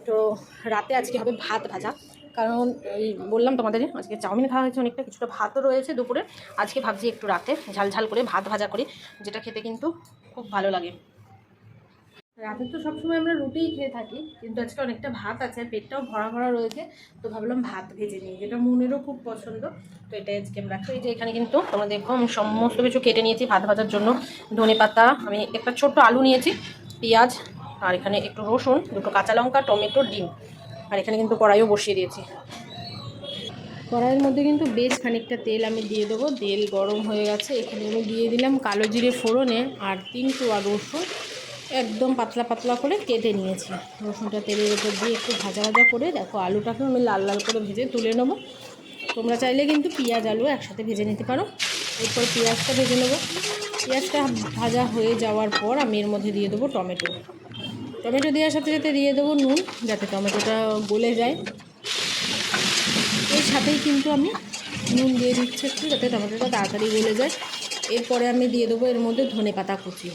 তো রাতে আজকে হবে ভাত ভাজা, কারণ এই বললাম তোমাদের আজকে চাউমিন খাওয়া হয়েছে অনেকটা, কিছুটা ভাতও রয়েছে দুপুরে। আজকে ভাবছি একটু রাতে ঝাল ঝাল করে ভাত ভাজা করি, যেটা খেতে কিন্তু খুব ভালো লাগে। রাতে তো সবসময় আমরা রুটিই খেয়ে থাকি, কিন্তু আজকে অনেকটা ভাত আছে, পেটটাও ভরা ভরা রয়েছে, তো ভাবলাম ভাত ভেজে নিই, যেটা মনেরও খুব পছন্দ। তো এটাই আজকে আমরা রাখি। এই যে এখানে কিন্তু তোমরা দেখো আমি সমস্ত কিছু কেটে নিয়েছি ভাত ভাজার জন্য। ধনে পাতা, আমি একটা ছোট্ট আলু নিয়েছি, পেঁয়াজ, আর এখানে একটু রসুন, দুটো কাঁচা লঙ্কা, টমেটো, ডিম, আর এখানে কিন্তু কড়াইও বসিয়ে দিয়েছি। কড়াইয়ের মধ্যে কিন্তু বেশ খানিকটা তেল আমি দিয়ে দেবো। তেল গরম হয়ে গেছে, এখানে আমি দিয়ে দিলাম কালো জিরে ফোড়নে আর 3 কোয়া রসুন, একদম পাতলা পাতলা করে কেটে নিয়েছি। রসুনটা তেলের উপর দিয়ে একটু ভাজা ভাজা করে দেখো আলুটাকে আমি লাল লাল করে ভেজে তুলে নেবো। তোমরা চাইলে কিন্তু পেঁয়াজ আলু একসাথে ভেজে নিতে পারো। এরপর পেঁয়াজটা ভেজে নেবো। পেঁয়াজটা ভাজা হয়ে যাওয়ার পর আমি এর মধ্যে দিয়ে দেবো টমেটো। টমেটো দেওয়ার সাথে সাথে দিয়ে দেবো নুন, যাতে টমেটোটা গলে যায়। এর সাথেই কিন্তু আমি নুন দিয়ে দিচ্ছি একটু, যাতে টমেটোটা তাড়াতাড়ি গলে যায়। এরপরে আমি দিয়ে দেবো এর মধ্যে ধনেপাতা কুচি।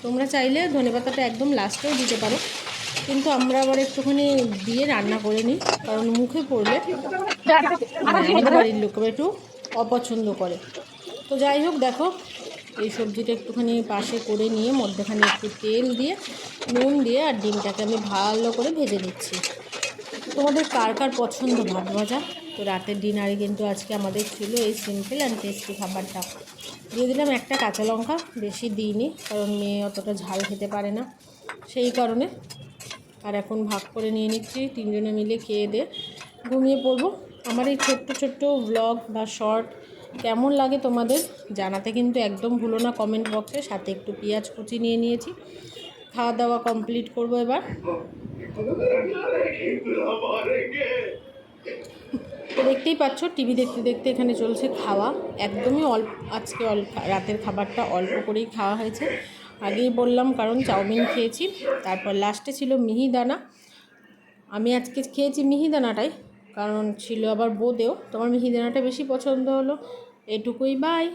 তোমরা চাইলে ধনেপাতাটা একদম লাস্টেও দিতে পারো, কিন্তু আমরা আবার একটুখানি দিয়ে রান্না করে নিই, কারণ মুখে পড়লে আমাদের বাড়ির লোকেরা একটু অপছন্দ করে। তো যাই হোক, দেখো এই সবজিটা একটুখানি পাশে করে নিয়ে মধ্যেখানে একটু তেল দিয়ে নুন দিয়ে আর ডিমটাকে আমি ভালো করে ভেজে নিচ্ছি। তোমাদের কার কার পছন্দ ভাত ভাজা? তো রাতের ডিনারে কিন্তু আজকে আমাদের ছিল এই সিম্পল অ্যান্ড টেস্টি খাবারটা। দিয়ে দিলাম একটা কাঁচা লঙ্কা, বেশি দিইনি কারণ মেয়ে অতটা ঝাল খেতে পারে না, সেই কারণে। আর এখন ভাগ করে নিয়ে নিচ্ছি, তিনজনে মিলে খেয়ে দিয়ে ঘুমিয়ে পড়বো। আমার এই ছোট্ট ছোট্ট ব্লগ বা শর্ট কেমন লাগে তোমাদের জানাতে কিন্তু একদম ভুলো না কমেন্ট বক্সে। সাথে একটু পেঁয়াজ কুচি নিয়ে নিয়েছি। খাওয়া দাওয়া কমপ্লিট করবো এবার। তো দেখতেই পাচ্ছ টিভি দেখতে দেখতে এখানে চলছে খাওয়া। একদমই অল্প, আজকে রাতের খাবারটা অল্প করেই খাওয়া হয়েছে, আগেই বললাম, কারণ চাউমিন খেয়েছি। তারপর লাস্টে ছিল মিহিদানা। আমি আজকে খেয়েছি মিহিদানাটাই, কারণ ছিল আবার বোঁদেও। তোমার মিহিদানাটা বেশি পছন্দ হলো। এটুকুই, বাই।